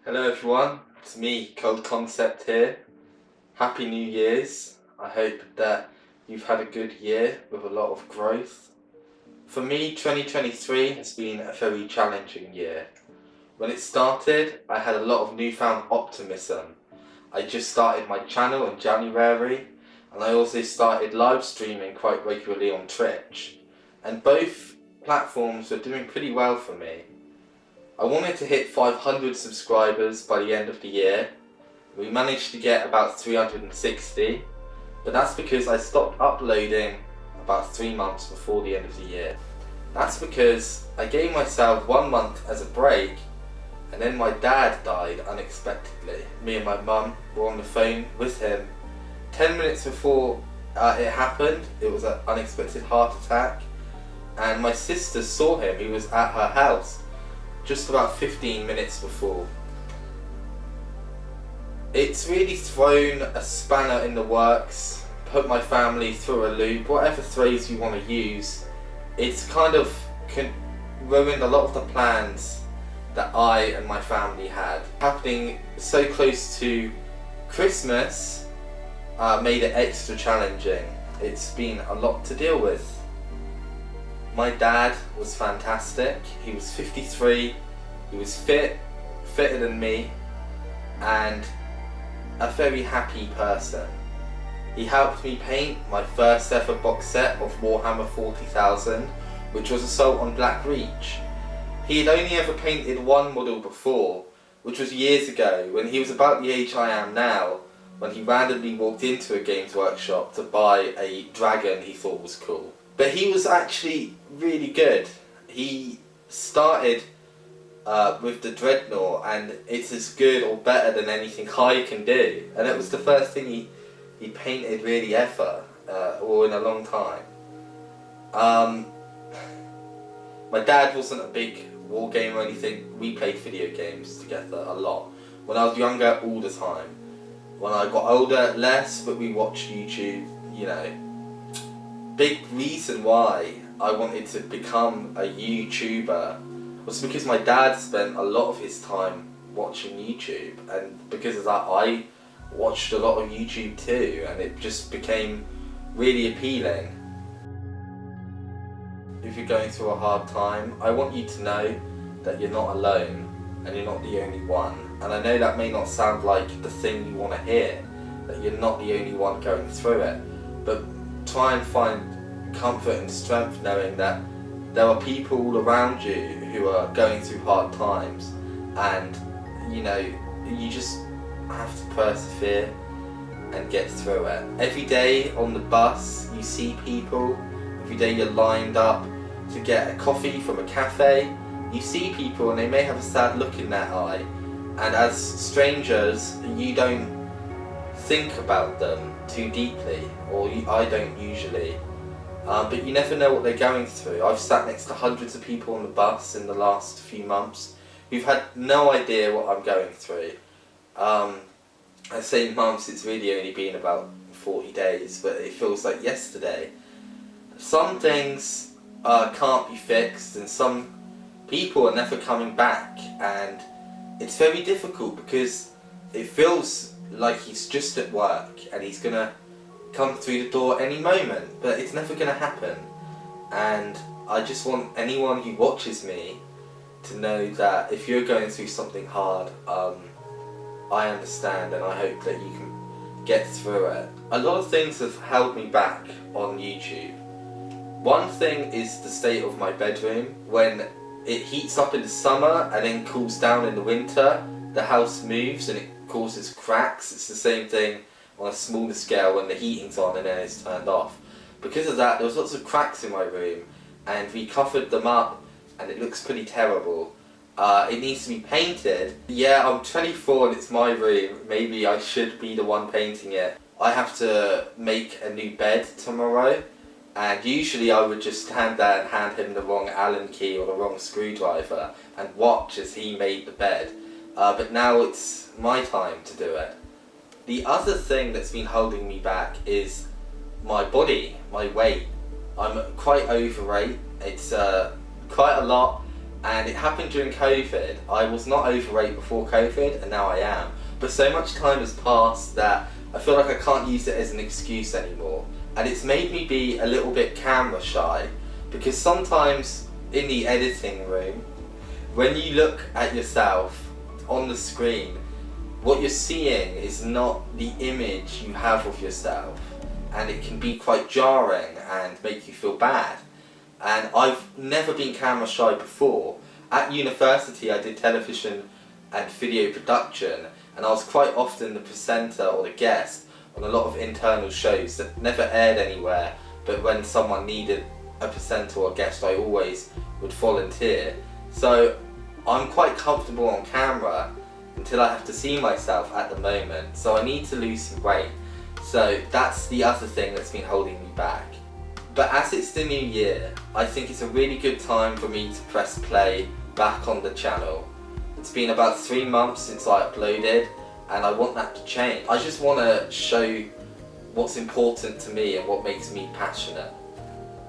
Hello everyone, it's me, Cold Concept here. Happy New Year's. I hope that you've had a good year with a lot of growth. For me, 2023 has been a very challenging year. When it started, I had a lot of newfound optimism. I just started my channel in January, and I also started live streaming quite regularly on Twitch. And both platforms were doing pretty well for me. I wanted to hit 500 subscribers by the end of the year. We managed to get about 360, but that's because I stopped uploading about 3 months before the end of the year. That's because I gave myself 1 month as a break, and then my dad died unexpectedly. Me and my mum were on the phone with him 10 minutes before it happened. It was an unexpected heart attack, and my sister saw him. He was at her house just about 15 minutes before. It's really thrown a spanner in the works, put my family through a loop, whatever phrase you want to use. It's kind of ruined a lot of the plans that I and my family had. Happening so close to Christmas made it extra challenging. It's been a lot to deal with. My dad was fantastic. He was 53, he was fitter than me, and a very happy person. He helped me paint my first ever box set of Warhammer 40,000, which was Assault on Black Reach. He had only ever painted one model before, which was years ago, when he was about the age I am now, when he randomly walked into a Games Workshop to buy a dragon he thought was cool. But he was actually really good. He started with the Dreadnought, and it's as good or better than anything I can do. And it was the first thing he painted really ever, or in a long time. My dad wasn't a big war game or anything. We played video games together a lot. When I was younger, all the time. When I got older, less, but we watched YouTube, you know. Big reason why I wanted to become a YouTuber was because my dad spent a lot of his time watching YouTube, and because of that I watched a lot of YouTube too, and it just became really appealing. If you're going through a hard time, I want you to know that you're not alone and you're not the only one. And I know that may not sound like the thing you want to hear, that you're not the only one going through it, but try and find comfort and strength knowing that there are people all around you who are going through hard times, and you know, you just have to persevere and get through it. Every day on the bus you see people, every day you're lined up to get a coffee from a cafe, you see people and they may have a sad look in their eye, and as strangers you don't think about them too deeply, or I don't usually, but you never know what they're going through. I've sat next to hundreds of people on the bus in the last few months who've had no idea what I'm going through. I say months, it's really only been about 40 days, but it feels like yesterday. Some things can't be fixed, and some people are never coming back, and it's very difficult because it feels like he's just at work and he's gonna come through the door any moment, but it's never gonna happen. And I just want anyone who watches me to know that if you're going through something hard, I understand, and I hope that you can get through it. A lot of things have held me back on YouTube. One thing is the state of my bedroom. When it heats up in the summer and then cools down in the winter, the house moves and it causes cracks. It's the same thing on a smaller scale when the heating's on and then it's turned off. Because of that, there was lots of cracks in my room, and we covered them up and it looks pretty terrible. It needs to be painted. Yeah, I'm 24 and it's my room. Maybe I should be the one painting it. I have to make a new bed tomorrow, and usually I would just stand there and hand him the wrong Allen key or the wrong screwdriver and watch as he made the bed. But now it's my time to do it. The other thing that's been holding me back is my body, my weight. I'm quite overweight. It's quite a lot, and it happened during COVID. I was not overweight before COVID, and now I am. But so much time has passed that I feel like I can't use it as an excuse anymore. And it's made me be a little bit camera shy, because sometimes in the editing room, when you look at yourself on the screen, what you're seeing is not the image you have of yourself, and it can be quite jarring and make you feel bad. And I've never been camera shy before. At university I did television and video production, and I was quite often the presenter or the guest on a lot of internal shows that never aired anywhere, but when someone needed a presenter or a guest I always would volunteer. So I'm quite comfortable on camera until I have to see myself at the moment, so I need to lose some weight. So that's the other thing that's been holding me back. But as it's the new year, I think it's a really good time for me to press play back on the channel. It's been about 3 months since I uploaded, and I want that to change. I just want to show what's important to me and what makes me passionate.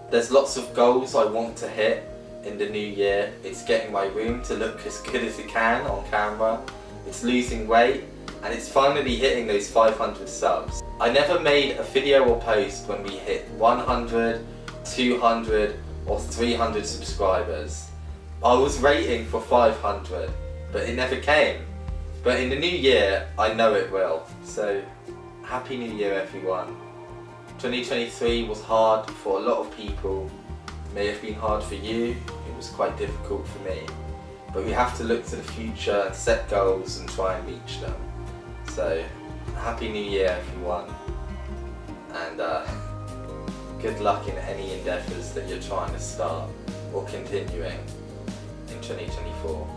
There's lots of goals I want to hit in the new year. It's getting my room to look as good as it can on camera, it's losing weight, and it's finally hitting those 500 subs. I never made a video or post when we hit 100, 200 or 300 subscribers. I was rating for 500, but it never came. But in the new year, I know it will. So, Happy New Year everyone. 2023 was hard for a lot of people. It may have been hard for you, it was quite difficult for me. But we have to look to the future and set goals and try and reach them. So, Happy New Year everyone, and good luck in any endeavours that you're trying to start or continuing in 2024.